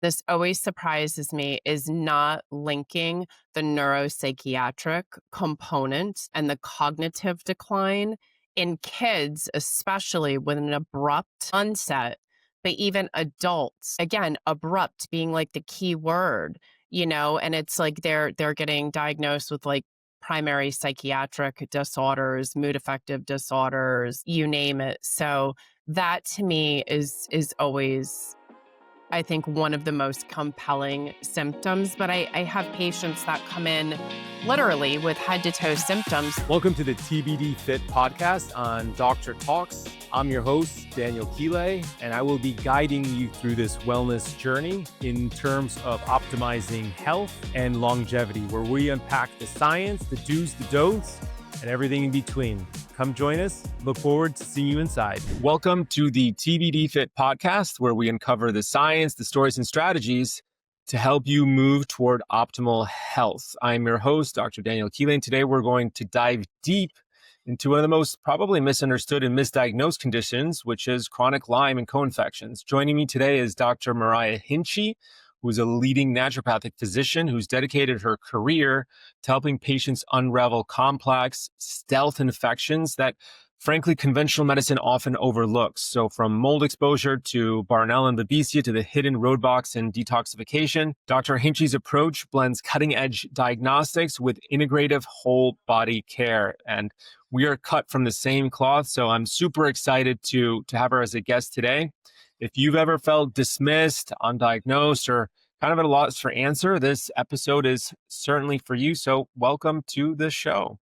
this always surprises me, is not linking the neuropsychiatric component and the cognitive decline in kids, especially with an abrupt onset, but even adults. Again, abrupt being like the key word, and it's like they're getting diagnosed with like primary psychiatric disorders, mood affective disorders, you name it. So that to me is always, I think, one of the most compelling symptoms. But I have patients that come in literally with head to toe symptoms. Welcome to the TBD Fit Podcast on Doctor Talks. I'm your host, Daniel Chille, and I will be guiding you through this wellness journey in terms of optimizing health and longevity, where we unpack the science, the do's, the don'ts, and everything in between. Come join us. Look forward to seeing you inside. Welcome to the TBD Fit Podcast, where we uncover the science, the stories, and strategies to help you move toward optimal health. I'm your host, Dr. Daniel Chille, and today we're going to dive deep into one of the most probably misunderstood and misdiagnosed conditions, which is chronic Lyme and co-infections. Joining me today is Dr. Myriah Hinchey, who is a leading naturopathic physician who's dedicated her career to helping patients unravel complex, stealth infections that, frankly, conventional medicine often overlooks. So from mold exposure to Bartonella and Babesia to the hidden roadblocks and detoxification, Dr. Hinchey's approach blends cutting-edge diagnostics with integrative whole body care. And we are cut from the same cloth, so I'm super excited to have her as a guest today. If you've ever felt dismissed, undiagnosed, or kind of at a loss for answer, this episode is certainly for you. So welcome to the show.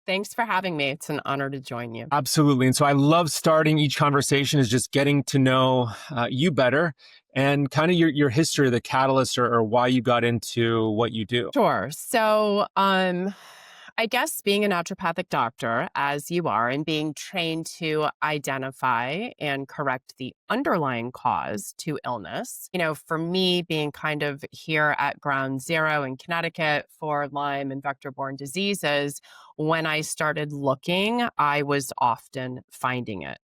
Thanks for having me. It's an honor to join you. Absolutely. And so I love starting each conversation is just getting to know you better and kind of your history, the catalyst or why you got into what you do. Sure. So, I guess being a naturopathic doctor, as you are, and being trained to identify and correct the underlying cause to illness, for me, being kind of here at ground zero in Connecticut for Lyme and vector-borne diseases, when I started looking, I was often finding it.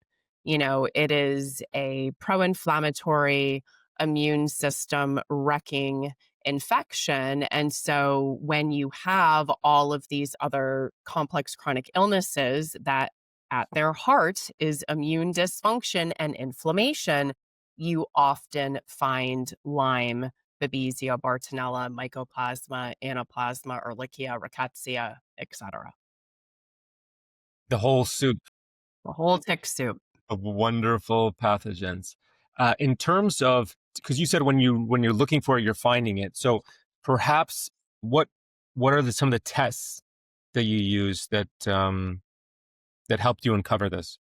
It is a pro-inflammatory immune system wrecking infection. And so when you have all of these other complex chronic illnesses that at their heart is immune dysfunction and inflammation, you often find Lyme, Babesia, Bartonella, Mycoplasma, Anaplasma, Ehrlichia, Rickettsia, etc. The whole soup The whole tick soup. of wonderful pathogens. In terms of, because you said when you're looking for it, you're finding it. So perhaps what are some of the tests that you use that helped you uncover this?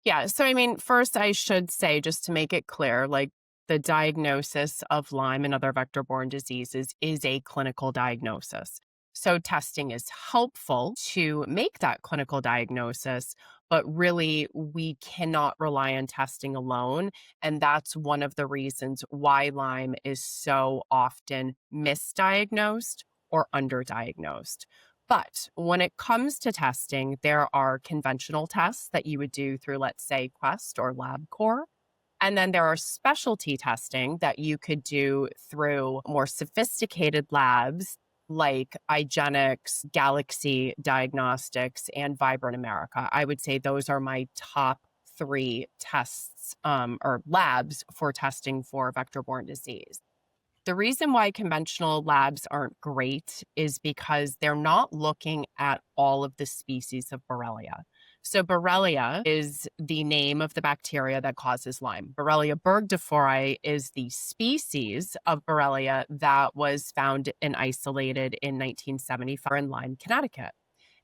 Yeah. So, I mean, first, I should say, just to make it clear, like the diagnosis of Lyme and other vector-borne diseases is a clinical diagnosis. So, testing is helpful to make that clinical diagnosis, but really, we cannot rely on testing alone. And that's one of the reasons why Lyme is so often misdiagnosed or underdiagnosed. But when it comes to testing, there are conventional tests that you would do through, let's say, Quest or LabCorp. And then there are specialty testing that you could do through more sophisticated labs like IGenix, Galaxy Diagnostics, and Vibrant America. I would say those are my top three tests or labs for testing for vector-borne disease. The reason why conventional labs aren't great is because they're not looking at all of the species of Borrelia. So Borrelia is the name of the bacteria that causes Lyme. Borrelia burgdorferi is the species of Borrelia that was found and isolated in 1974 in Lyme, Connecticut.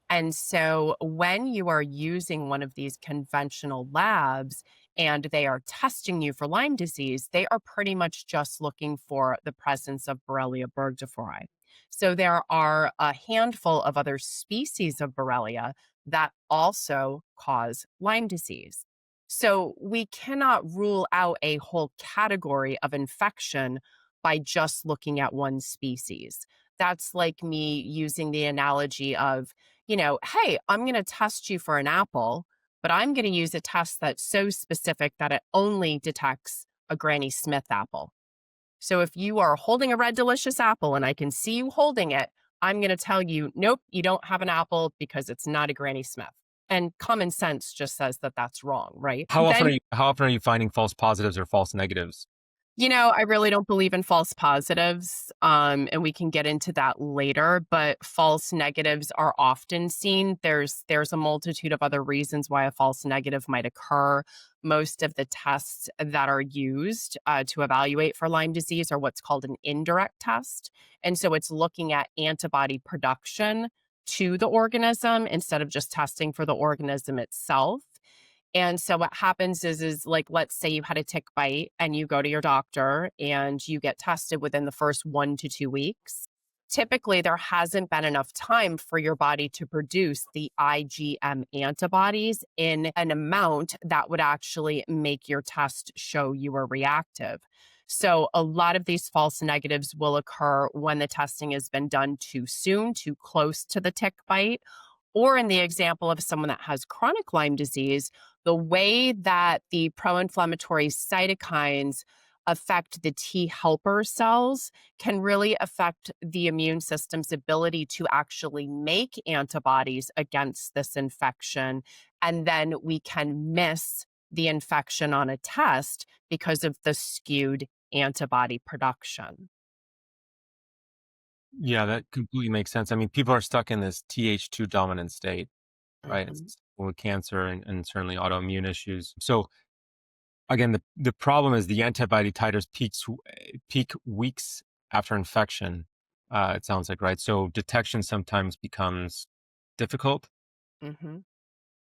And so when you are using one of these conventional labs and they are testing you for Lyme disease, they are pretty much just looking for the presence of Borrelia burgdorferi. So there are a handful of other species of Borrelia that also cause Lyme disease. So we cannot rule out a whole category of infection by just looking at one species. That's like me using the analogy of, hey, I'm going to test you for an apple, but I'm going to use a test that's so specific that it only detects a Granny Smith apple. So if you are holding a red delicious apple and I can see you holding it, I'm going to tell you, nope, you don't have an apple because it's not a Granny Smith. And common sense just says that that's wrong, right? Then How often are you finding false positives or false negatives? I really don't believe in false positives, and we can get into that later, but false negatives are often seen. There's a multitude of other reasons why a false negative might occur. Most of the tests that are used to evaluate for Lyme disease are what's called an indirect test. And so it's looking at antibody production to the organism instead of just testing for the organism itself. And so what happens is like, let's say you had a tick bite and you go to your doctor and you get tested within the first 1 to 2 weeks. Typically, there hasn't been enough time for your body to produce the IgM antibodies in an amount that would actually make your test show you were reactive. So, a lot of these false negatives will occur when the testing has been done too soon, too close to the tick bite, or in the example of someone that has chronic Lyme disease, the way that the pro inflammatory cytokines affect the T helper cells can really affect the immune system's ability to actually make antibodies against this infection. And then we can miss the infection on a test because of the skewed antibody production. Yeah, that completely makes sense. I mean, people are stuck in this Th2 dominant state, right? Mhm. It's with cancer and certainly autoimmune issues. So again, the problem is the antibody titers peak weeks after infection. It sounds like, right? So detection sometimes becomes difficult. Mhm.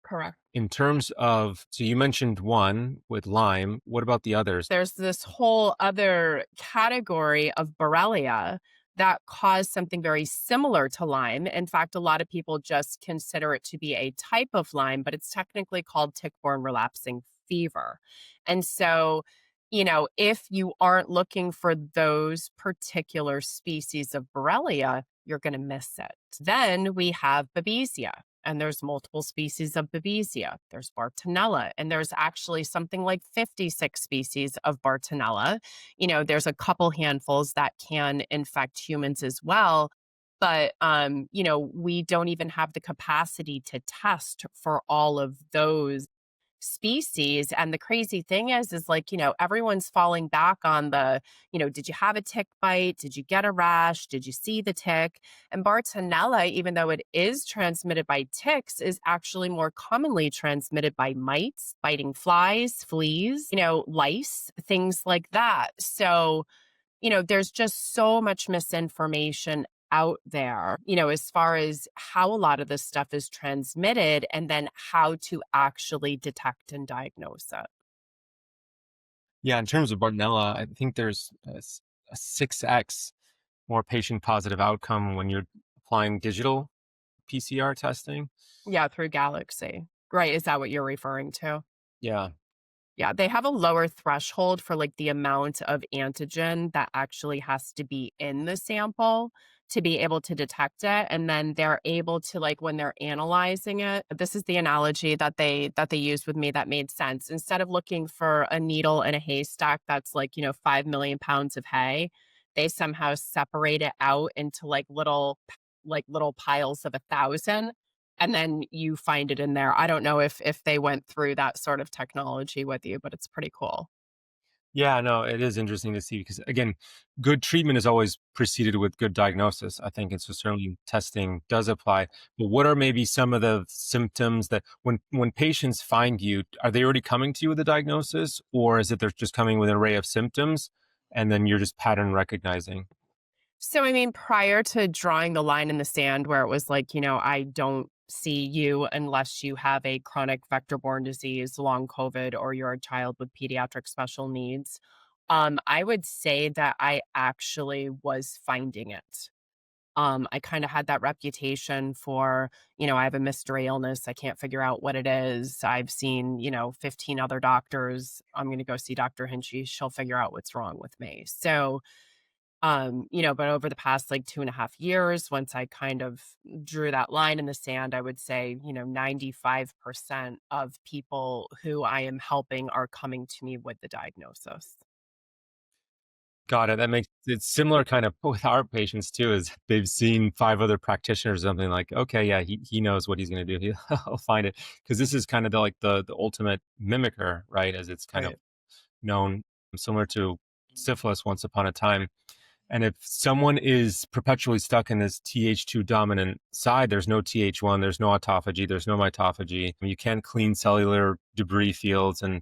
Correct. In terms of, so you mentioned one with Lyme. What about the others? There's this whole other category of Borrelia that cause something very similar to Lyme. In fact, a lot of people just consider it to be a type of Lyme, but it's technically called tick-borne relapsing fever. And so, if you aren't looking for those particular species of Borrelia, you're going to miss it. Then we have Babesia, and there's multiple species of Babesia. There's Bartonella, and there's actually something like 56 species of Bartonella. There's a couple handfuls that can infect humans as well. But, we don't even have the capacity to test for all of those species. And the crazy thing is like, everyone's falling back on did you have a tick bite? Did you get a rash? Did you see the tick? And Bartonella, even though it is transmitted by ticks, is actually more commonly transmitted by mites, biting flies, fleas, lice, things like that. So, there's just so much misinformation out there, as far as how a lot of this stuff is transmitted and then how to actually detect and diagnose it. Yeah, in terms of Bartonella, I think there's a 6x more patient positive outcome when you're applying digital PCR testing. Yeah, through Galaxy. Right. Is that what you're referring to? Yeah. Yeah, they have a lower threshold for like the amount of antigen that actually has to be in the sample to be able to detect it. And then they're able to, like, when they're analyzing it, this is the analogy that they used with me that made sense. Instead of looking for a needle in a haystack that's like, 5 million pounds of hay, they somehow separate it out into like little piles of 1,000, and then you find it in there. I don't know if they went through that sort of technology with you, but it's pretty cool. Yeah, no, it is interesting to see because again, good treatment is always preceded with good diagnosis. I think, and so certainly testing does apply. But what are maybe some of the symptoms that when patients find you, are they already coming to you with a diagnosis, or is it they're just coming with an array of symptoms, and then you're just pattern recognizing? So, I mean, prior to drawing the line in the sand where it was like, I don't see you unless you have a chronic vector-borne disease, long COVID, or you're a child with pediatric special needs, I would say that I actually was finding it. I kind of had that reputation for, I have a mystery illness. I can't figure out what it is. I've seen, 15 other doctors. I'm going to go see Dr. Hinchey. She'll figure out what's wrong with me. So, but over the past like 2.5 years, once I kind of drew that line in the sand, I would say, 95% of people who I am helping are coming to me with the diagnosis. Got it. That makes it's similar kind of with our patients too, is they've seen 5 other practitioners or something like, okay, yeah, he knows what he's gonna do. He'll find it. Because this is kind of the ultimate mimicker, right? As it's kind of Right. known, similar to syphilis once upon a time. And if someone is perpetually stuck in this Th2 dominant side, there's no Th1, there's no autophagy, there's no mitophagy. You can't clean cellular debris fields, and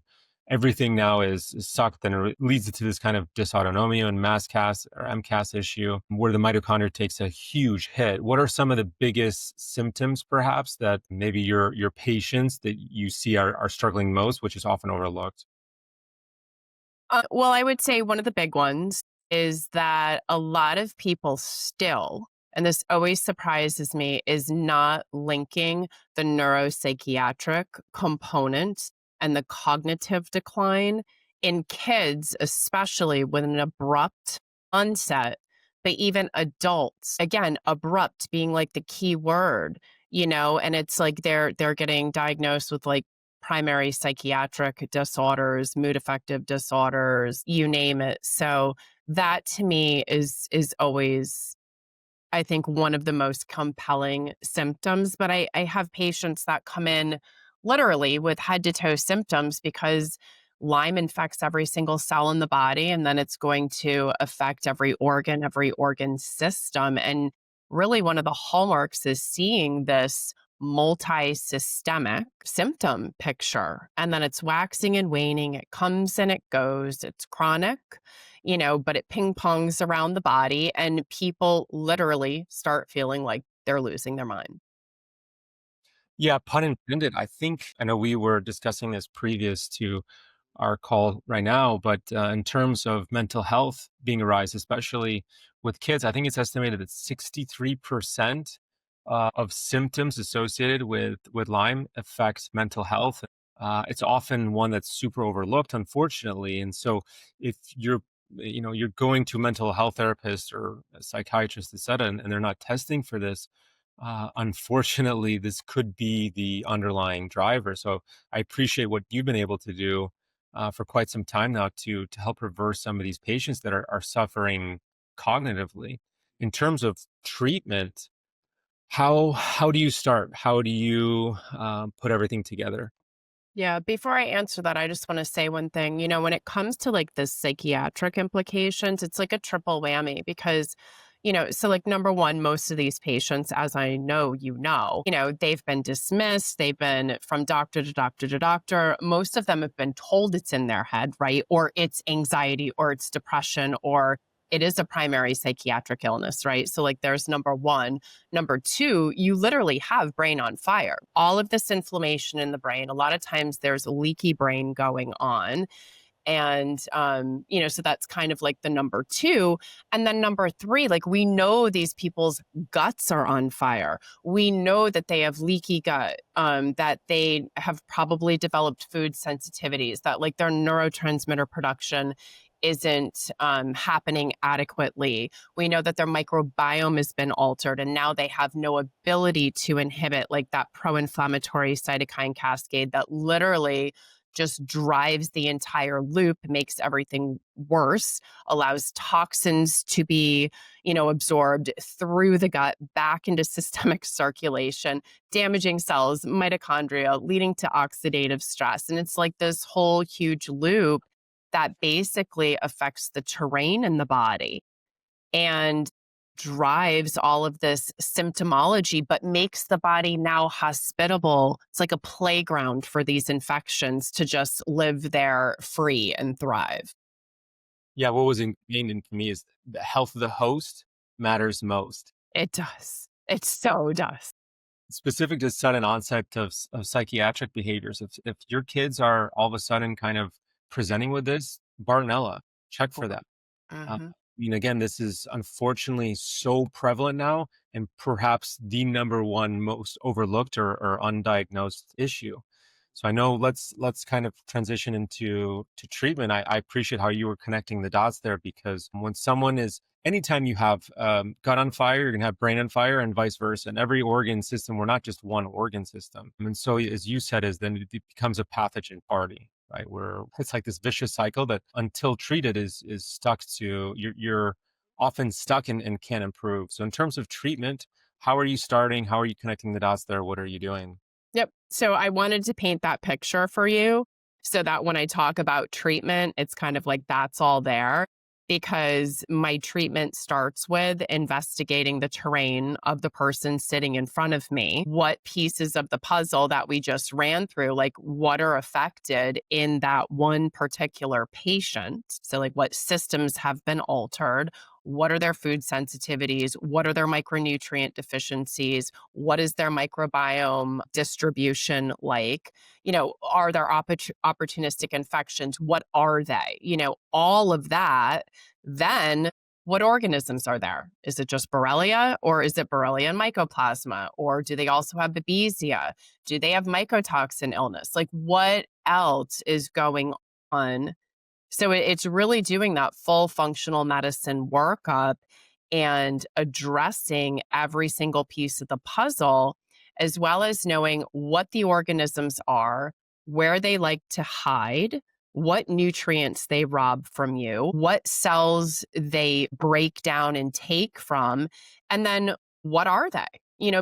everything now is sucked, and it leads to this kind of dysautonomia and MASCAS or MCAS issue where the mitochondria takes a huge hit. What are some of the biggest symptoms, perhaps, that maybe your patients that you see are struggling most, which is often overlooked? Well, I would say one of the big ones is that a lot of people still, and this always surprises me, is not linking the neuropsychiatric component and the cognitive decline in kids, especially with an abrupt onset, but even adults. Again, abrupt being like the key word, and it's like they're getting diagnosed with like primary psychiatric disorders, mood affective disorders, you name it. So that to me is always, I think, one of the most compelling symptoms. But I have patients that come in literally with head to toe symptoms because Lyme infects every single cell in the body, and then it's going to affect every organ system. And really, one of the hallmarks is seeing this multi systemic symptom picture. And then it's waxing and waning. It comes and it goes. It's chronic, but it ping pongs around the body, and people literally start feeling like they're losing their mind. Yeah, pun intended. I know we were discussing this previous to our call right now, but in terms of mental health being a rise, especially with kids, I think it's estimated that 63% of symptoms associated with Lyme affects mental health. It's often one that's super overlooked, unfortunately. And so, if you're going to a mental health therapist or a psychiatrist, et cetera, and they're not testing for this, unfortunately, this could be the underlying driver. So I appreciate what you've been able to do for quite some time now to help reverse some of these patients that are suffering cognitively. In terms of treatment, how do you start? How do you put everything together? Yeah, before I answer that, I just want to say one thing. When it comes to like the psychiatric implications, it's like a triple whammy because, so like number one, most of these patients, as I know, they've been dismissed, they've been from doctor to doctor to doctor. Most of them have been told it's in their head, right? Or it's anxiety or it's depression or it is a primary psychiatric illness, right? So, like, there's number one. Number two, you literally have brain on fire. All of this inflammation in the brain, a lot of times there's a leaky brain going on. And, so that's kind of like the number two. And then number three, like we know these people's guts are on fire. We know that they have leaky gut, that they have probably developed food sensitivities, that like their neurotransmitter production isn't happening adequately. We know that their microbiome has been altered and now they have no ability to inhibit like that pro-inflammatory cytokine cascade that literally just drives the entire loop, makes everything worse, allows toxins to be, absorbed through the gut back into systemic circulation, damaging cells, mitochondria, leading to oxidative stress. And it's like this whole huge loop that basically affects the terrain in the body and drives all of this symptomology, but makes the body now hospitable. It's like a playground for these infections to just live there free and thrive. Yeah, what was ingrained in me is the health of the host matters most. It does. It so does. Specific to sudden onset of psychiatric behaviors, if your kids are all of a sudden kind of presenting with this, Bartonella, check for that. Mhm. I mean, again, this is unfortunately so prevalent now, and perhaps the number one most overlooked or undiagnosed issue. So I know let's kind of transition into treatment. I appreciate how you were connecting the dots there, because when someone is anytime you have gut on fire, you're gonna have brain on fire, and vice versa. And every organ system, we're not just one organ system. And so, as you said, is then it becomes a pathogen party. right? Where it's like this vicious cycle that until treated is stuck to, you're often stuck and can't improve. So in terms of treatment, how are you starting? How are you connecting the dots there? What are you doing? Yep. So I wanted to paint that picture for you so that when I talk about treatment, it's kind of like that's all there because my treatment starts with investigating the terrain of the person sitting in front of me. What pieces of the puzzle that we just ran through, like what are affected in that one particular patient? So, like what systems have been altered? What are their food sensitivities? What are their micronutrient deficiencies? What is their microbiome distribution like? Are there opportunistic infections? What are they? All of that. Then what organisms are there? Is it just Borrelia or is it Borrelia and Mycoplasma? Or do they also have Babesia? Do they have mycotoxin illness? Like what else is going on? So it's really doing that full functional medicine workup and addressing every single piece of the puzzle, as well as knowing what the organisms are, where they like to hide, what nutrients they rob from you, what cells they break down and take from, and then what are they?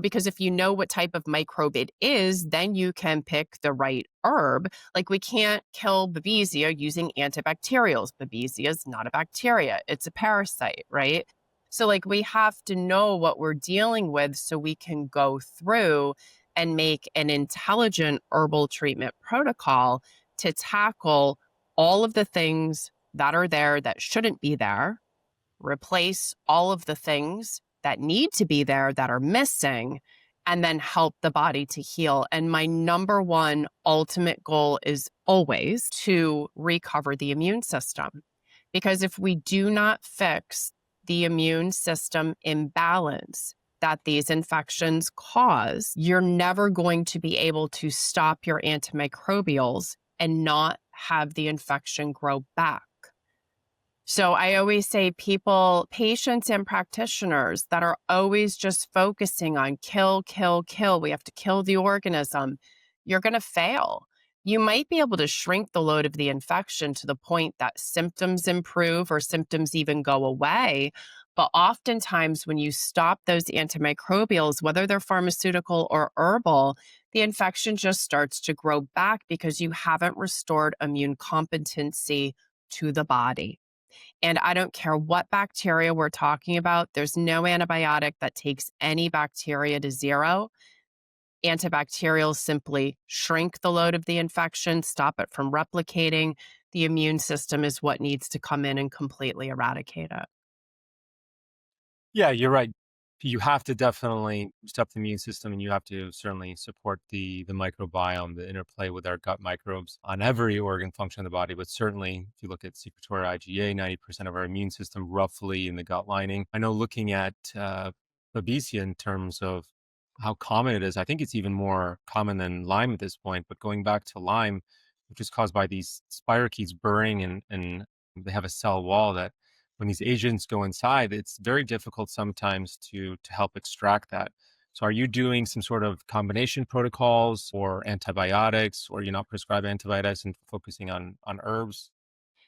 Because if you know what type of microbe it is, then you can pick the right herb. Like we can't kill Babesia using antibacterials. Babesia is not a bacteria, it's a parasite, right? So like we have to know what we're dealing with so we can go through and make an intelligent herbal treatment protocol to tackle all of the things that are there that shouldn't be there, replace all of the things that need to be there that are missing, and then help the body to heal. And my number one ultimate goal is always to recover the immune system. Because if we do not fix the immune system imbalance that these infections cause, you're never going to be able to stop your antimicrobials and not have the infection grow back. So I always say patients and practitioners that are always just focusing on kill, kill, kill. We have to kill the organism. You're going to fail. You might be able to shrink the load of the infection to the point that symptoms improve or symptoms even go away. But oftentimes when you stop those antimicrobials, whether they're pharmaceutical or herbal, the infection just starts to grow back because you haven't restored immune competency to the body. And I don't care what bacteria we're talking about, there's no antibiotic that takes any bacteria to zero. Antibacterials simply shrink the load of the infection, stop it from replicating. The immune system is what needs to come in and completely eradicate it. Yeah, you're right. You have to definitely step the immune system, and you have to certainly support the microbiome, the interplay with our gut microbes on every organ function of the body. But certainly, if you look at secretory IgA, 90% of our immune system roughly in the gut lining. I know looking at Babesia in terms of how common it is, I think it's even more common than Lyme at this point. But going back to Lyme, which is caused by these spirochetes burning and they have a cell wall that when these agents go inside, it's very difficult sometimes to help extract that. So are you doing some sort of combination protocols or antibiotics, or you're not prescribing antibiotics and focusing on herbs?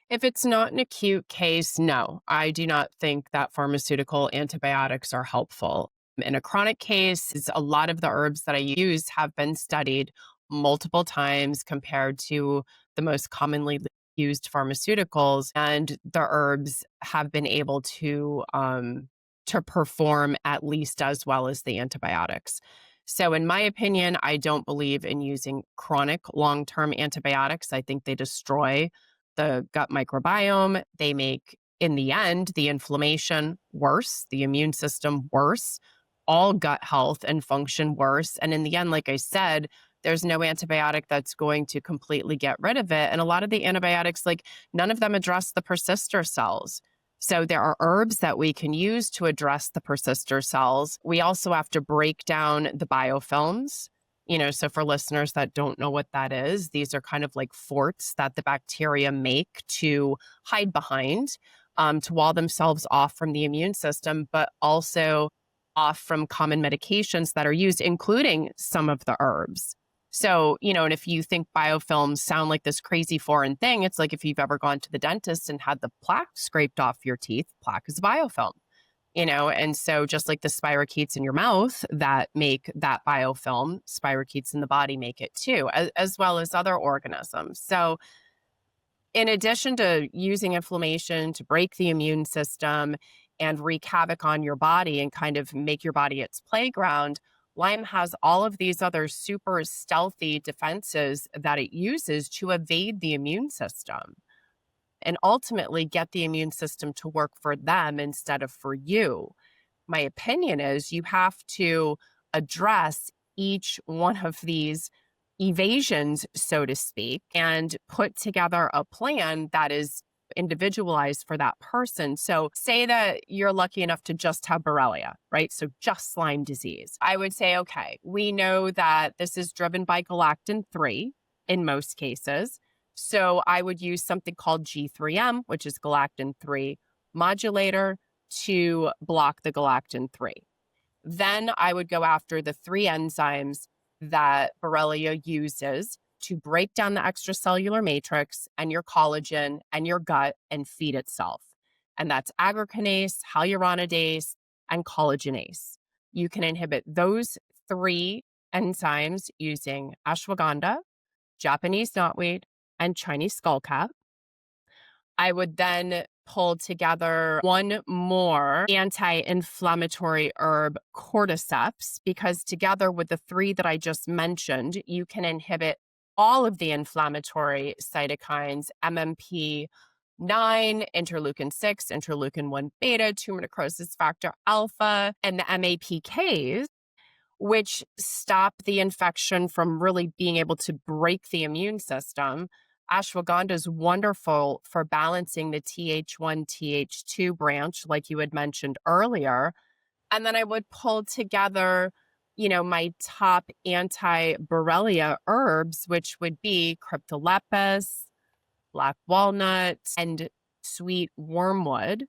If it's not an acute case, no, I do not think that pharmaceutical antibiotics are helpful. In a chronic case, a lot of the herbs that I use have been studied multiple times compared to the most commonly used pharmaceuticals, and the herbs have been able to perform at least as well as the antibiotics. So in my opinion, I don't believe in using chronic long-term antibiotics. I think they destroy the gut microbiome. They make, in the end, the inflammation worse, the immune system worse, all gut health and function worse. And in the end, like I said, there's no antibiotic that's going to completely get rid of it. And a lot of the antibiotics, like none of them address the persister cells. So there are herbs that we can use to address the persister cells. We also have to break down the biofilms. So for listeners that don't know what that is, these are kind of like forts that the bacteria make to hide behind, to wall themselves off from the immune system, but also off from common medications that are used, including some of the herbs. So, and if you think biofilms sound like this crazy foreign thing, it's like if you've ever gone to the dentist and had the plaque scraped off your teeth, plaque is a biofilm. And so just like the spirochetes in your mouth that make that biofilm, spirochetes in the body make it too, as well as other organisms. So in addition to using inflammation to break the immune system and wreak havoc on your body and kind of make your body its playground, Lyme has all of these other super stealthy defenses that it uses to evade the immune system and ultimately get the immune system to work for them instead of for you. My opinion is you have to address each one of these evasions, so to speak, and put together a plan that is individualized for that person. So say that you're lucky enough to just have Borrelia, right? So just Lyme disease. I would say, okay, we know that this is driven by galactin-3 in most cases. So I would use something called G3M, which is galactin-3 modulator, to block the galactin-3. Then I would go after the 3 enzymes that Borrelia uses to break down the extracellular matrix and your collagen and your gut and feed itself. And that's aggrecanase, hyaluronidase, and collagenase. You can inhibit those 3 enzymes using ashwagandha, Japanese knotweed, and Chinese skullcap. I would then pull together one more anti-inflammatory herb, cordyceps, because together with the 3 that I just mentioned, you can inhibit all of the inflammatory cytokines, MMP9, interleukin 6, interleukin 1 beta, tumor necrosis factor alpha, and the MAPKs, which stop the infection from really being able to break the immune system. Ashwagandha is wonderful for balancing the Th1, Th2 branch, like you had mentioned earlier. And then I would pull together, my top anti-Borrelia herbs, which would be cryptolepis, black walnut, and sweet wormwood.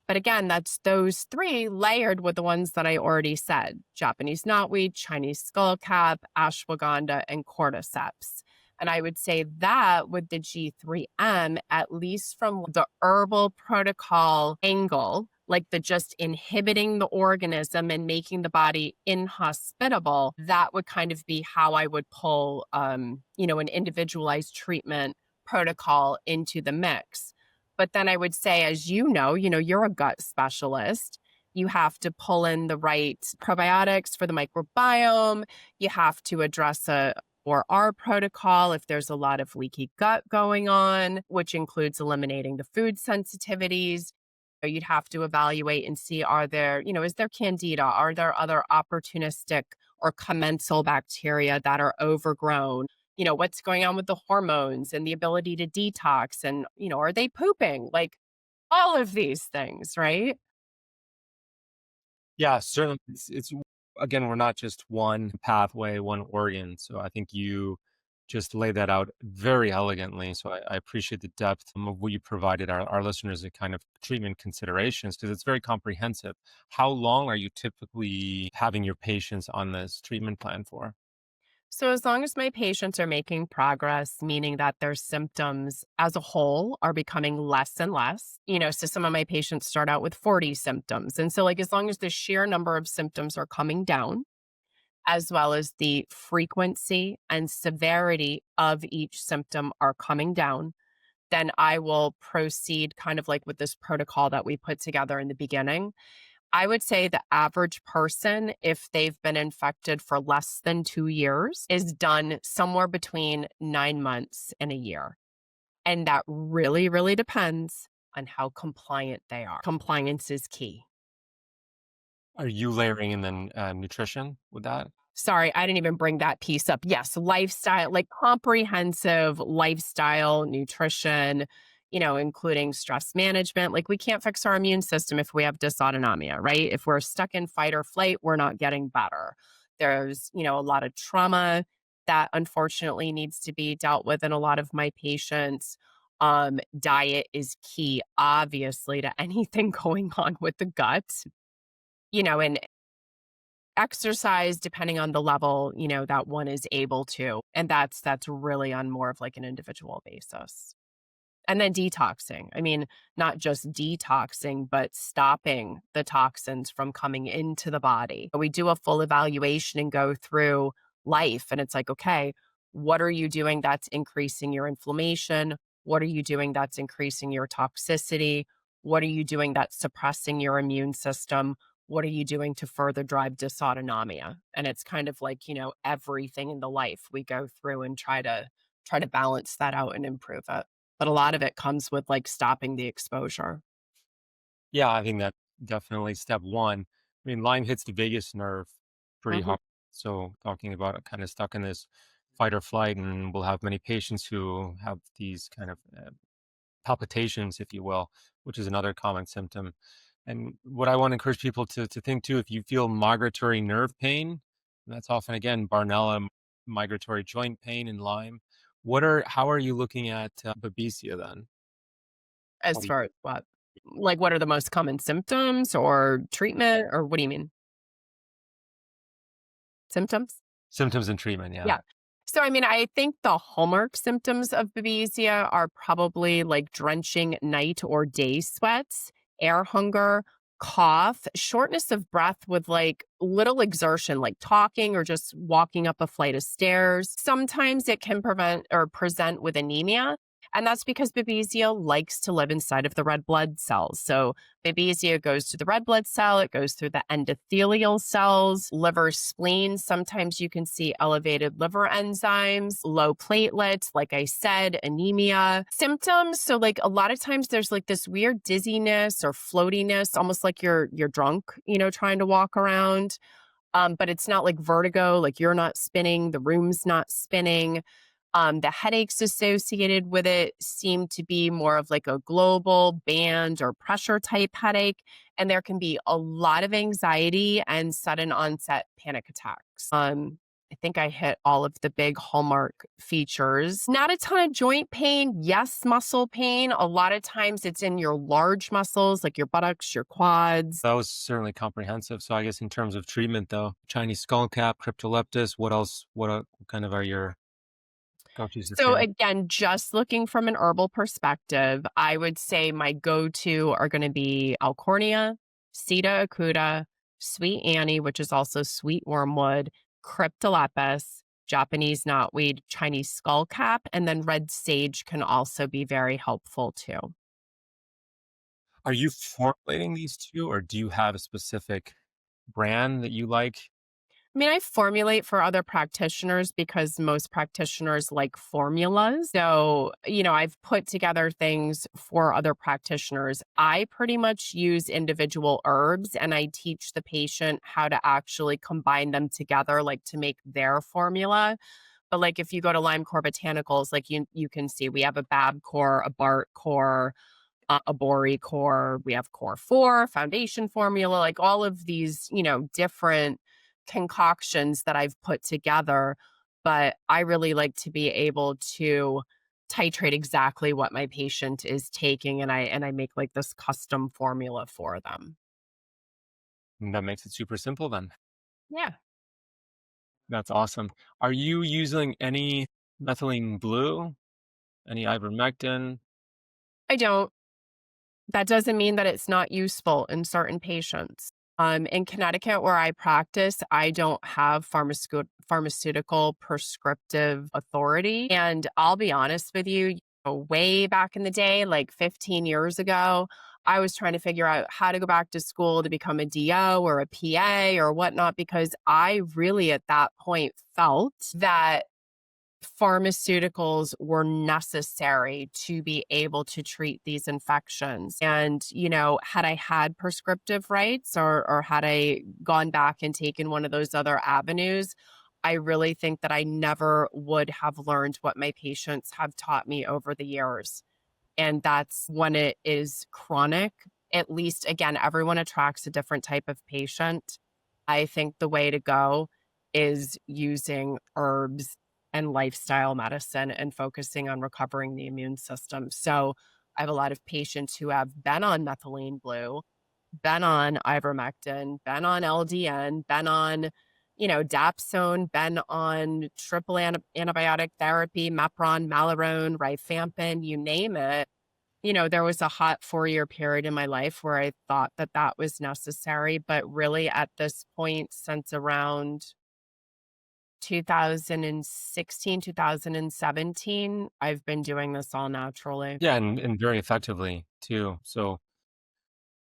But again, that's those 3 layered with the ones that I already said: Japanese knotweed, Chinese skullcap, ashwagandha, and cordyceps. And I would say that with the G3M, at least from the herbal protocol angle, like the just inhibiting the organism and making the body inhospitable, that would kind of be how I would pull, an individualized treatment protocol into the mix. But then I would say, as you're a gut specialist. You have to pull in the right probiotics for the microbiome. You have to address our protocol if there's a lot of leaky gut going on, which includes eliminating the food sensitivities. You'd have to evaluate and see, is there candida? Are there other opportunistic or commensal bacteria that are overgrown? What's going on with the hormones and the ability to detox, and, are they pooping? Like all of these things, right? Yeah, certainly. It's again, we're not just one pathway, one organ. So I think you just laid that out very elegantly. So I appreciate the depth of what you provided our listeners, a kind of treatment considerations, because it's very comprehensive. How long are you typically having your patients on this treatment plan for? So as long as my patients are making progress, meaning that their symptoms as a whole are becoming less and less, so some of my patients start out with 40 symptoms. And so as long as the sheer number of symptoms are coming down, as well as the frequency and severity of each symptom are coming down, then I will proceed kind of like with this protocol that we put together in the beginning. I would say the average person, if they've been infected for less than 2 years, is done somewhere between 9 months and a year. And that really, really depends on how compliant they are. Compliance is key. Are you layering in then nutrition with that? Sorry, I didn't even bring that piece up. Yes, lifestyle, like comprehensive lifestyle, nutrition, including stress management. Like we can't fix our immune system if we have dysautonomia, right? If we're stuck in fight or flight, we're not getting better. There's, a lot of trauma that unfortunately needs to be dealt with in a lot of my patients. Diet is key, obviously, to anything going on with the gut, and exercise depending on the level, that one is able to. And that's really on more of like an individual basis. And then detoxing. I mean, not just detoxing, but stopping the toxins from coming into the body. We do a full evaluation and go through life. And it's like, okay, what are you doing that's increasing your inflammation? What are you doing that's increasing your toxicity? What are you doing that's suppressing your immune system? What are you doing to further drive dysautonomia? And it's kind of like, everything in the life we go through and try to balance that out and improve it. But a lot of it comes with, like, stopping the exposure. Yeah, I think that definitely step one. I mean, Lyme hits the vagus nerve pretty Mhm. hard. So talking about it kind of stuck in this fight or flight, and we'll have many patients who have these kind of palpitations, if you will, which is another common symptom. And what I want to encourage people to think too, if you feel migratory nerve pain, that's often again Barnella migratory joint pain and Lyme. How are you looking at Babesia then? How As do you- far as what? Like, what are the most common symptoms or treatment, or what do you mean? Symptoms? Symptoms and treatment, yeah. Yeah. So, I mean, I think the hallmark symptoms of babesia are probably like drenching night or day sweats, air hunger, cough, shortness of breath with like little exertion, like talking or just walking up a flight of stairs. Sometimes it can prevent or present with anemia. And that's because babesia likes to live inside of the red blood cells. So babesia goes to the red blood cell, it goes through the endothelial cells, liver, spleen. Sometimes you can see elevated liver enzymes, low platelets, like I said, anemia. Symptoms, so like a lot of times there's like this weird dizziness or floatiness, almost like you're drunk, trying to walk around. But it's not like vertigo, like you're not spinning, the room's not spinning. The headaches associated with it seem to be more of like a global band or pressure type headache. And there can be a lot of anxiety and sudden onset panic attacks. I think I hit all of the big hallmark features. Not a ton of joint pain. Yes, muscle pain. A lot of times it's in your large muscles, like your buttocks, your quads. That was certainly comprehensive. So I guess in terms of treatment, though, Chinese skull cap, cryptoleptis, what else? What kind of are your go-tos for So treatment? again, just looking from an herbal perspective, I would say my go-to are going to be Alcornia, Sita acuta, Sweet Annie, which is also sweet wormwood, Cryptolepis, Japanese knotweed, Chinese skullcap, and then red sage can also be very helpful too. Are you formulating these two, or do you have a specific brand that you like? I mean, I formulate for other practitioners because most practitioners like formulas. So, I've put together things for other practitioners. I pretty much use individual herbs and I teach the patient how to actually combine them together, like to make their formula. But like if you go to Lyme Core Botanicals, like you can see we have a Bab core, a Bart core, a Bori core, we have core 4, foundation formula, like all of these, different concoctions that I've put together. But I really like to be able to titrate exactly what my patient is taking and I make like this custom formula for them. And that makes it super simple then. Yeah. That's awesome. Are you using any methylene blue, any ivermectin? I don't. That doesn't mean that it's not useful in certain patients. In Connecticut, where I practice, I don't have pharmaceutical prescriptive authority. And I'll be honest with you, way back in the day, like 15 years ago, I was trying to figure out how to go back to school to become a DO or a PA or whatnot, because I really at that point felt that pharmaceuticals were necessary to be able to treat these infections. And, had I had prescriptive rights or had I gone back and taken one of those other avenues, I really think that I never would have learned what my patients have taught me over the years. And that's when it is chronic. At least, again, everyone attracts a different type of patient. I think the way to go is using herbs and lifestyle medicine and focusing on recovering the immune system. So I have a lot of patients who have been on methylene blue been on ivermectin, been on LDN, been on, dapsone, been on triple antibiotic therapy, Mepron, Malarone, rifampin, you name it. There was a hot 4-year period in my life where I thought that that was necessary, but really at this point, since around 2016, 2017, I've been doing this all naturally. Yeah, and very effectively too. So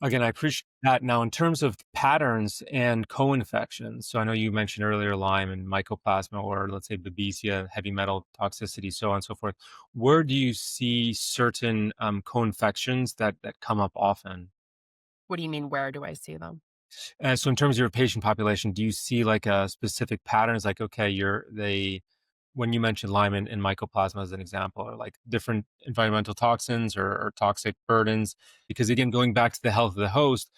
again, I appreciate that. Now, in terms of patterns and co-infections, so I know you mentioned earlier Lyme and mycoplasma, or let's say Babesia, heavy metal toxicity, so on and so forth. Where do you see certain co-infections that come up often? What do you mean, where do I see them? So in terms of your patient population, do you see like a specific patterns? Like, okay, when you mentioned Lyme and mycoplasma as an example, or like different environmental toxins or toxic burdens, because again, going back to the health of the host,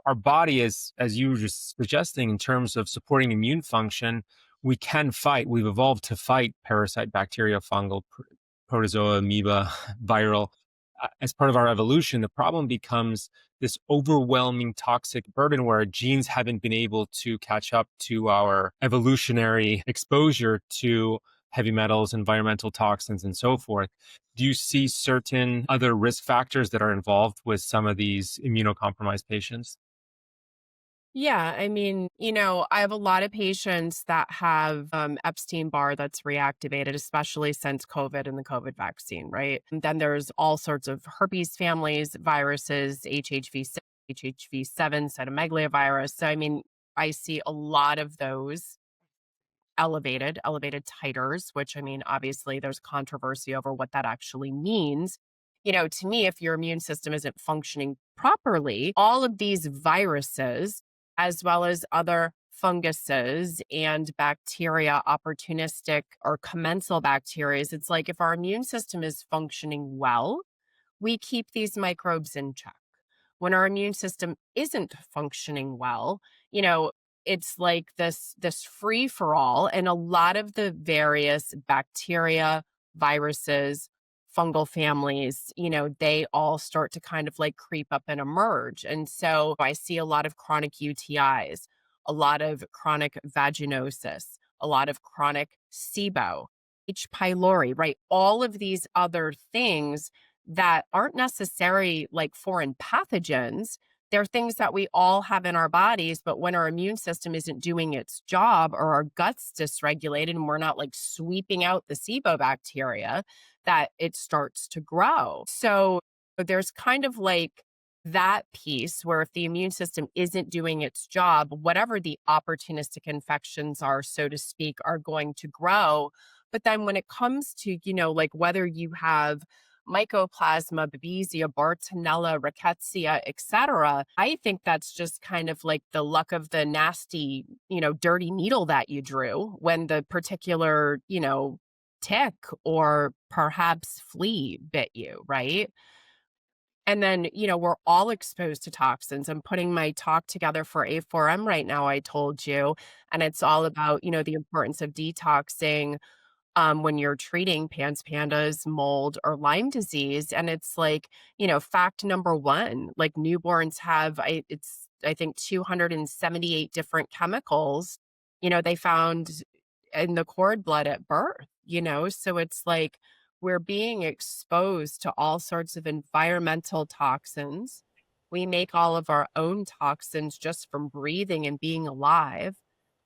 our body is, as you were just suggesting, in terms of supporting immune function, we can fight. We've evolved to fight parasite, bacteria, fungal, protozoa, amoeba, viral. As part of our evolution, the problem becomes this overwhelming toxic burden where our genes haven't been able to catch up to our evolutionary exposure to heavy metals, environmental toxins, and so forth. Do you see certain other risk factors that are involved with some of these immunocompromised patients? Yeah, I mean, I have a lot of patients that have Epstein-Barr that's reactivated, especially since COVID and the COVID vaccine, right? And then there's all sorts of herpes families, viruses, HHV7, cytomegalovirus. So, I mean, I see a lot of those elevated titers, which I mean, obviously there's controversy over what that actually means. To me, if your immune system isn't functioning properly, all of these viruses, as well as other funguses and bacteria, opportunistic or commensal bacteria, it's like if our immune system is functioning well, we keep these microbes in check. When our immune system isn't functioning well, you know, it's like this free for all, and a lot of the various bacteria, viruses, fungal families, they all start to kind of like creep up and emerge. And so I see a lot of chronic UTIs, a lot of chronic vaginosis, a lot of chronic SIBO, H. pylori, right? All of these other things that aren't necessary like foreign pathogens. They're things that we all have in our bodies, but when our immune system isn't doing its job or our gut's dysregulated and we're not like sweeping out the SIBO bacteria, that it starts to grow. So there's kind of like that piece where if the immune system isn't doing its job, whatever the opportunistic infections are, so to speak, are going to grow. But then when it comes to, like whether you have Mycoplasma, Babesia, Bartonella, Rickettsia, etc. I think that's just kind of like the luck of the nasty, dirty needle that you drew when the particular, tick or perhaps flea bit you, right? And then, we're all exposed to toxins. I'm putting my talk together for A4M right now, I told you, and it's all about, the importance of detoxing when you're treating pandas, mold, or Lyme disease. And it's like, fact number one, like newborns have, I think 278 different chemicals, they found in the cord blood at birth, So it's like we're being exposed to all sorts of environmental toxins. We make all of our own toxins just from breathing and being alive.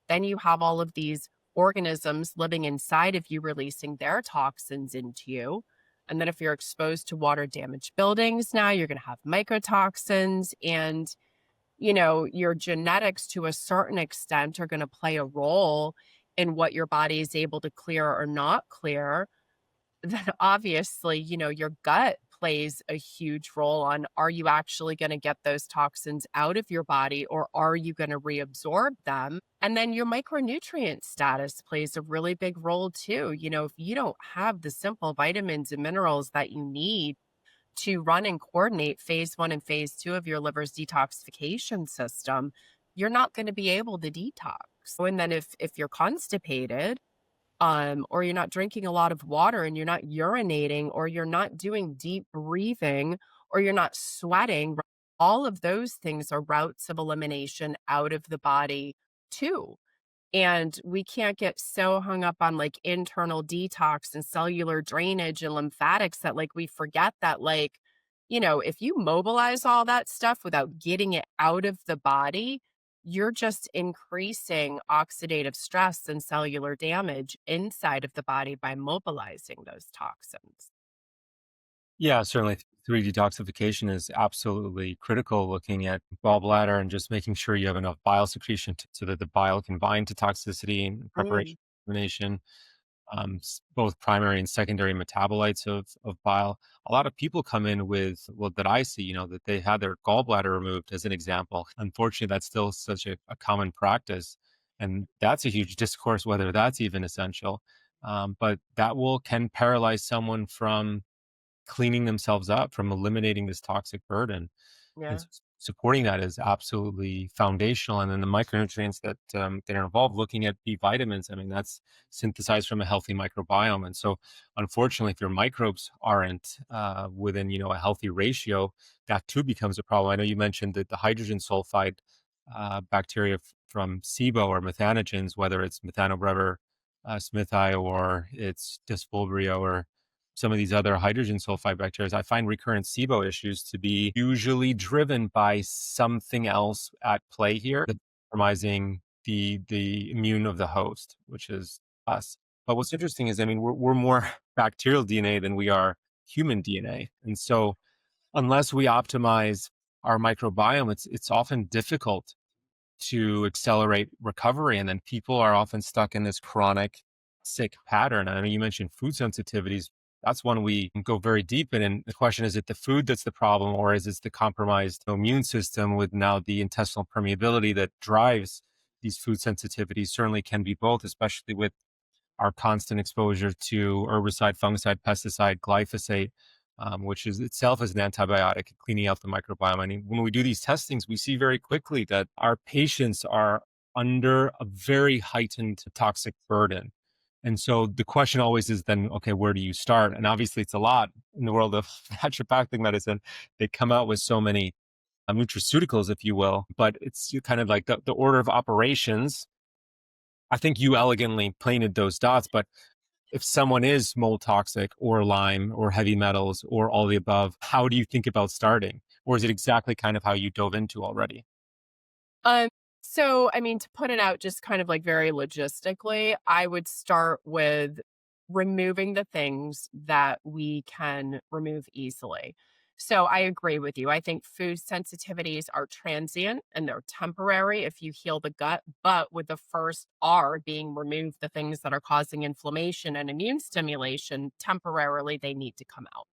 Then you have all of these organisms living inside of you, releasing their toxins into you. And then if you're exposed to water damaged buildings, now you're going to have mycotoxins, and, your genetics to a certain extent are going to play a role in what your body is able to clear or not clear. Then obviously, your gut plays a huge role on, are you actually going to get those toxins out of your body or are you going to reabsorb them? And then your micronutrient status plays a really big role too. If you don't have the simple vitamins and minerals that you need to run and coordinate phase 1 and phase 2 of your liver's detoxification system, you're not going to be able to detox. And then if you're constipated, or you're not drinking a lot of water and you're not urinating or you're not doing deep breathing or you're not sweating, All of those things are routes of elimination out of the body too. And we can't get so hung up on like internal detox and cellular drainage and lymphatics that like we forget that like, if you mobilize all that stuff without getting it out of the body, you're just increasing oxidative stress and cellular damage inside of the body by mobilizing those toxins. Yeah, certainly 3 detoxification is absolutely critical, looking at gallbladder and just making sure you have enough bile secretion so that the bile can bind to toxicity and Mm, preparation for elimination, both primary and secondary metabolites of bile. A lot of people come in with, well, that I see, that they had their gallbladder removed as an example. Unfortunately, that's still such a common practice. And that's a huge discourse, whether that's even essential. But that can paralyze someone from cleaning themselves up, from eliminating this toxic burden. And yeah. supporting that is absolutely foundational. And then the micronutrients that are involved, looking at B vitamins, I mean, that's synthesized from a healthy microbiome. And so, unfortunately, if your microbes aren't within a healthy ratio, that too becomes a problem. I know you mentioned that the hydrogen sulfide bacteria from SIBO or methanogens, whether it's Methanobrevir smithi or it's Dysphoria or some of these other hydrogen sulfide bacteria. I find recurrent SIBO issues to be usually driven by something else at play here, that's compromising the immune of the host, which is us. But what's interesting is, I mean, we're more bacterial DNA than we are human DNA, and so unless we optimize our microbiome, it's often difficult to accelerate recovery. And then people are often stuck in this chronic sick pattern. I know you mentioned food sensitivities. That's one we can go very deep in. And the question is it the food that's the problem, or is it the compromised immune system with now the intestinal permeability that drives these food sensitivities? Certainly can be both, especially with our constant exposure to herbicide, fungicide, pesticide, glyphosate, which is itself is an antibiotic, cleaning out the microbiome. I mean, when we do these testings, we see very quickly that our patients are under a very heightened toxic burden. And so the question always is then, okay, where do you start? And obviously it's a lot in the world of naturopathic medicine. They come out with so many nutraceuticals, if you will, but it's kind of like the order of operations. I think you elegantly painted those dots, but if someone is mold toxic or Lyme or heavy metals or all the above, how do you think about starting? Or is it exactly kind of how you dove into already? Um, so I mean, to put it out just kind of like very logistically, I would start with removing the things that we can remove easily. So I agree with you. I think food sensitivities are transient and they're temporary if you heal the gut, but with the first R being removed, the things that are causing inflammation and immune stimulation, temporarily they need to come out.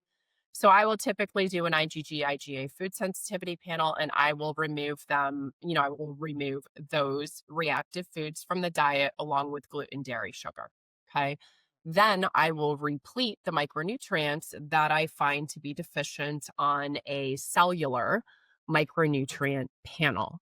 So I will typically do an IgA food sensitivity panel and I will remove them, I will remove those reactive foods from the diet along with gluten, dairy, sugar. Okay. Then I will replete the micronutrients that I find to be deficient on a cellular micronutrient panel.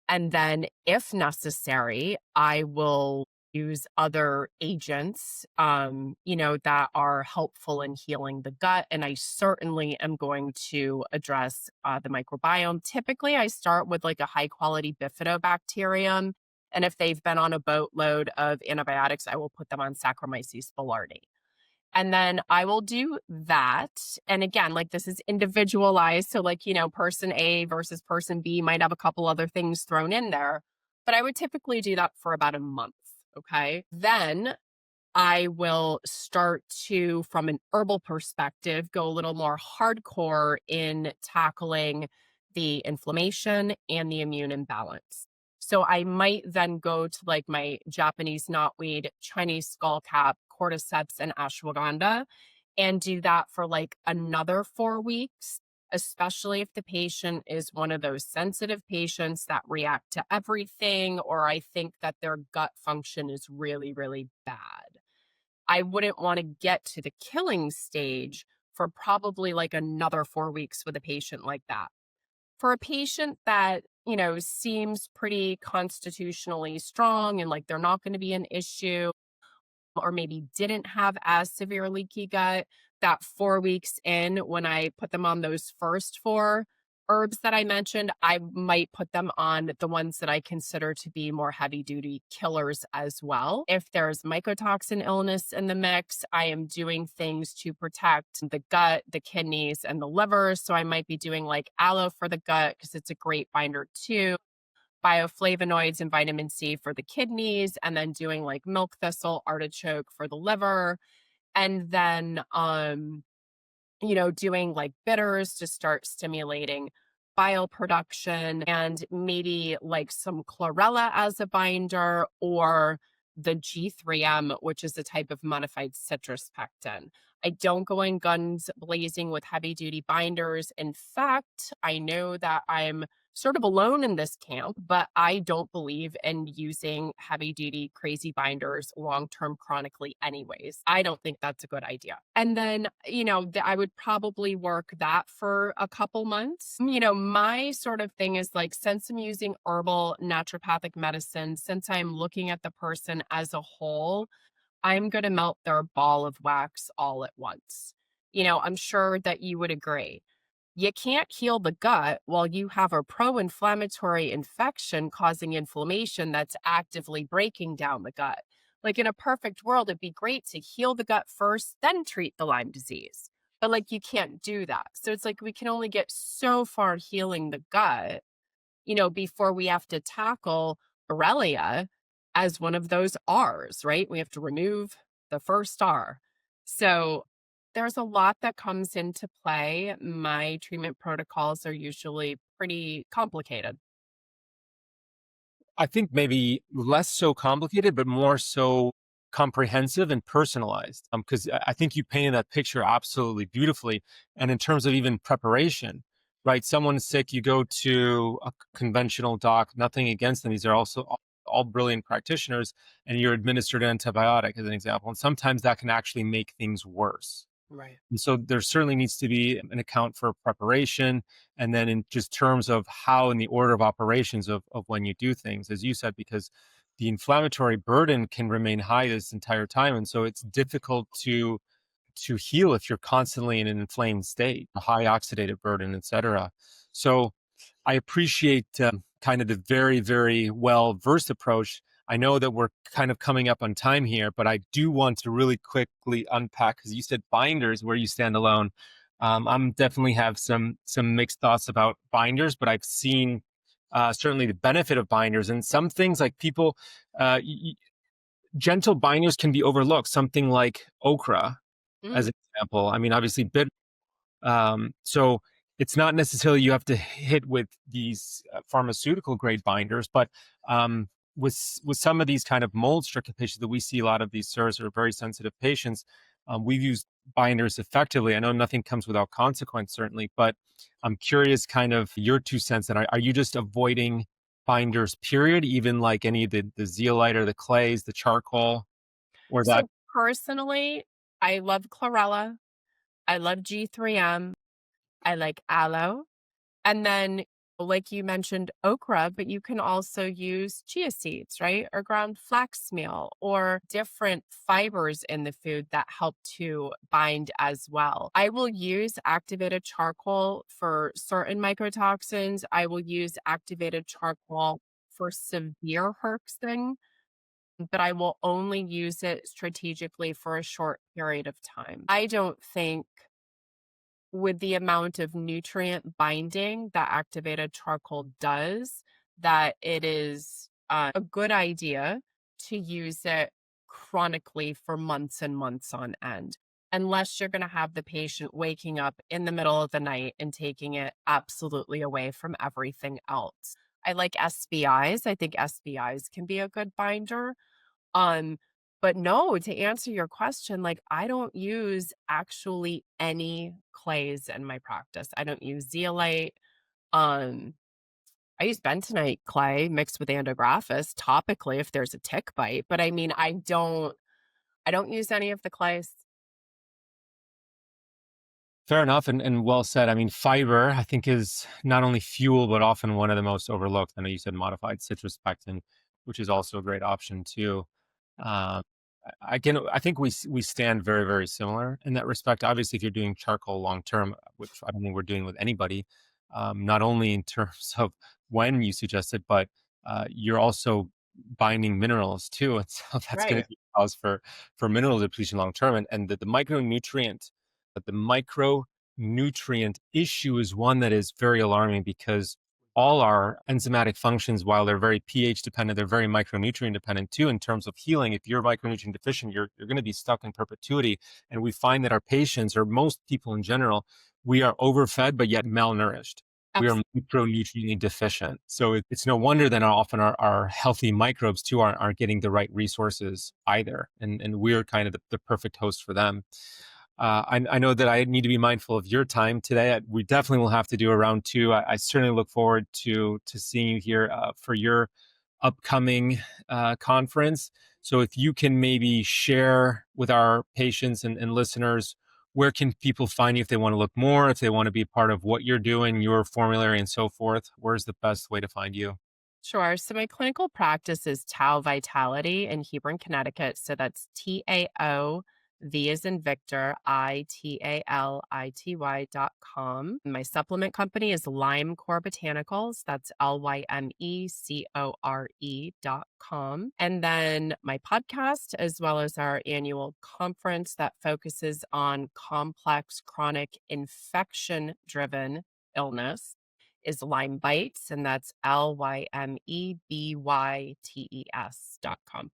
And then, if necessary, I will use other agents, that are helpful in healing the gut. And I certainly am going to address the microbiome. Typically, I start with like a high quality bifidobacterium. And if they've been on a boatload of antibiotics, I will put them on Saccharomyces boulardii. And then I will do that. And again, like this is individualized. So, like, person A versus person B might have a couple other things thrown in there, but I would typically do that for about a month. Okay. Then I will start to, from an herbal perspective, go a little more hardcore in tackling the inflammation and the immune imbalance. So I might then go to like my Japanese knotweed, Chinese skullcap, cordyceps, and ashwagandha and do that for like another 4 weeks, especially if the patient is one of those sensitive patients that react to everything, or I think that their gut function is really, really bad. I wouldn't want to get to the killing stage for probably like another 4 weeks with a patient like that. For a patient that, seems pretty constitutionally strong and like they're not going to be an issue, or maybe didn't have as severe leaky gut, that 4 weeks in, when I put them on those first four, herbs that I mentioned, I might put them on the ones that I consider to be more heavy duty killers as well. If there's mycotoxin illness in the mix, I am doing things to protect the gut, the kidneys, and the liver. So I might be doing like aloe for the gut because it's a great binder too. Bioflavonoids and vitamin C for the kidneys, and then doing like milk thistle, artichoke for the liver. And then doing like bitters to start stimulating bile production and maybe like some chlorella as a binder or the G3M, which is a type of modified citrus pectin. I don't go in guns blazing with heavy duty binders. In fact, I know that I'm sort of alone in this camp, but I don't believe in using heavy duty crazy binders long term chronically, anyways. I don't think that's a good idea. And then, I would probably work that for a couple months. My sort of thing is like, since I'm using herbal naturopathic medicine, since I'm looking at the person as a whole, I'm going to melt their ball of wax all at once. I'm sure that you would agree. You can't heal the gut while you have a pro inflammatory infection causing inflammation that's actively breaking down the gut. Like in a perfect world, it'd be great to heal the gut first, then treat the Lyme disease. But like you can't do that. So it's like we can only get so far healing the gut, before we have to tackle Borrelia as one of those R's, right? We have to remove the first R. So there's a lot that comes into play. My treatment protocols are usually pretty complicated. I think maybe less so complicated, but more so comprehensive and personalized. Because I think you painted that picture absolutely beautifully. And in terms of even preparation, right? Someone's sick, you go to a conventional doc, nothing against them. These are also all brilliant practitioners, and you're administered an antibiotic as an example. And sometimes that can actually make things worse. Right. And so there certainly needs to be an account for preparation. And then in just terms of how in the order of operations of when you do things, as you said, because the inflammatory burden can remain high this entire time. And so it's difficult to heal if you're constantly in an inflamed state, a high oxidative burden, et cetera. So I appreciate kind of the very, very well versed approach. I know that we're kind of coming up on time here, but I do want to really quickly unpack, because you said binders, where you stand alone. I'm definitely have some mixed thoughts about binders, but I've seen certainly the benefit of binders, and some things like people, gentle binders can be overlooked. Something like okra, as Mm. an example. I mean, obviously, so it's not necessarily you have to hit with these pharmaceutical grade binders, but with some of these kind of mold stricken patients that we see, a lot of these SIRS are very sensitive patients. We've used binders effectively. I know nothing comes without consequence, certainly, but I'm curious, kind of your 2 cents. And are you just avoiding binders, period, even like any of the zeolite or the clays, the charcoal, or that? So personally, I love chlorella. I love G3M. I like aloe. And then, like you mentioned, okra, but you can also use chia seeds, right? Or ground flax meal or different fibers in the food that help to bind as well. I will use activated charcoal for certain mycotoxins. I will use activated charcoal for severe herxing, but I will only use it strategically for a short period of time. I don't think with the amount of nutrient binding that activated charcoal does, that it is a good idea to use it chronically for months and months on end, unless you're going to have the patient waking up in the middle of the night and taking it absolutely away from everything else. I like SBIs. I think SBIs can be a good binder. Um, but no, to answer your question, like I don't use actually any clays in my practice. I don't use zeolite. Um, I use bentonite clay mixed with andrographis topically if there's a tick bite, but I mean I don't use any of the clays. Fair enough, and well said. I mean, fiber, I think, is not only fuel, but often one of the most overlooked. I know you said modified citrus pectin, which is also a great option too. Um, I think we stand very, very similar in that respect. Obviously, if you're doing charcoal long term, which I don't think we're doing with anybody, not only in terms of when you suggest it, but you're also binding minerals too. And so that's going Right. to be a cause for mineral depletion long term. And the micronutrient issue is one that is very alarming because all our enzymatic functions, while they're very pH dependent, they're very micronutrient dependent too in terms of healing. If you're micronutrient deficient, you're going to be stuck in perpetuity. And we find that our patients, or most people in general, we are overfed but yet malnourished. We are micronutrient deficient. So it's no wonder that often our healthy microbes too aren't getting the right resources either. And we're kind of the perfect host for them. I know that I need to be mindful of your time today. We definitely will have to do a round two. I certainly look forward to seeing you here for your upcoming conference. So if you can maybe share with our patients and listeners, where can people find you if they want to look more, if they want to be part of what you're doing, your formulary and so forth? Where's the best way to find you? Sure. So my clinical practice is Tau Vitality in Hebron, Connecticut. So that's TAO, V as in Victor, ITALITY.com. My supplement company is Lyme Core Botanicals. That's LYMECORE.com. And then my podcast, as well as our annual conference that focuses on complex chronic infection driven illness, is Lyme Bites, and that's LYMEBYTES.com.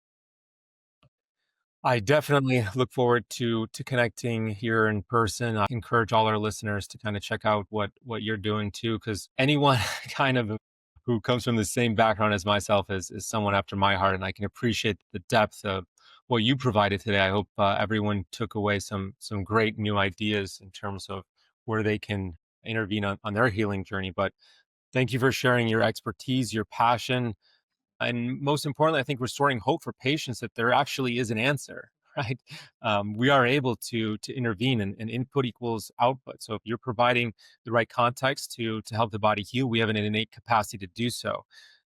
I definitely look forward to connecting here in person. I encourage all our listeners to kind of check out what you're doing too, because anyone kind of who comes from the same background as myself is someone after my heart, and I can appreciate the depth of what you provided today. I hope everyone took away some great new ideas in terms of where they can intervene on their healing journey. But thank you for sharing your expertise, your passion, and most importantly, I think restoring hope for patients that there actually is an answer, right? We are able to intervene, and input equals output. So if you're providing the right context to help the body heal, we have an innate capacity to do so.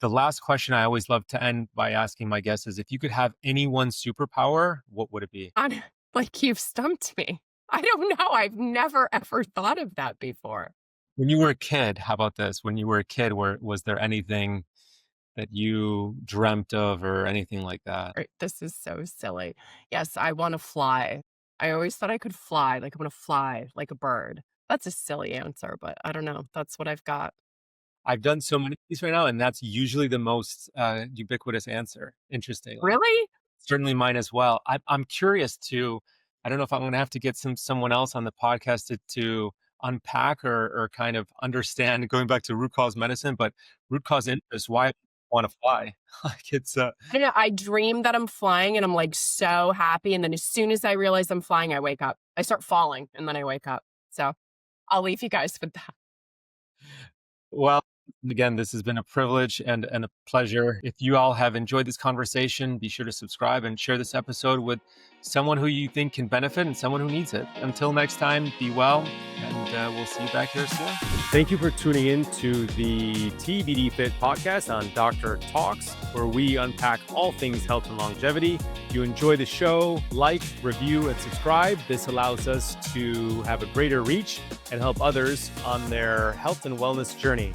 The last question I always love to end by asking my guests is, if you could have any one superpower, what would it be? Like, you've stumped me. I don't know. I've never ever thought of that before. When you were a kid, how about this? When you were a kid, was there anything that you dreamt of or anything like that? Right, this is so silly. Yes, I want to fly. I always thought I could fly. Like, I want to fly like a bird. That's a silly answer, but I don't know. That's what I've got. I've done so many of these right now, and that's usually the most ubiquitous answer, interestingly. Really? Certainly mine as well. I'm curious to, I don't know if I'm going to have to get someone else on the podcast to unpack or kind of understand, going back to root cause medicine, but root cause interest, why I want to fly. Like it's, I don't know. I dream that I'm flying and I'm like so happy. And then as soon as I realize I'm flying, I wake up. I start falling and then I wake up. So I'll leave you guys with that. well, again, this has been a privilege and a pleasure. If you all have enjoyed this conversation, be sure to subscribe and share this episode with someone who you think can benefit and someone who needs it. Until next time, be well, and we'll see you back here soon. Thank you for tuning in to the TBD Fit Podcast on Dr. Talks, where we unpack all things health and longevity. If you enjoy the show, like, review, and subscribe. This allows us to have a greater reach and help others on their health and wellness journey.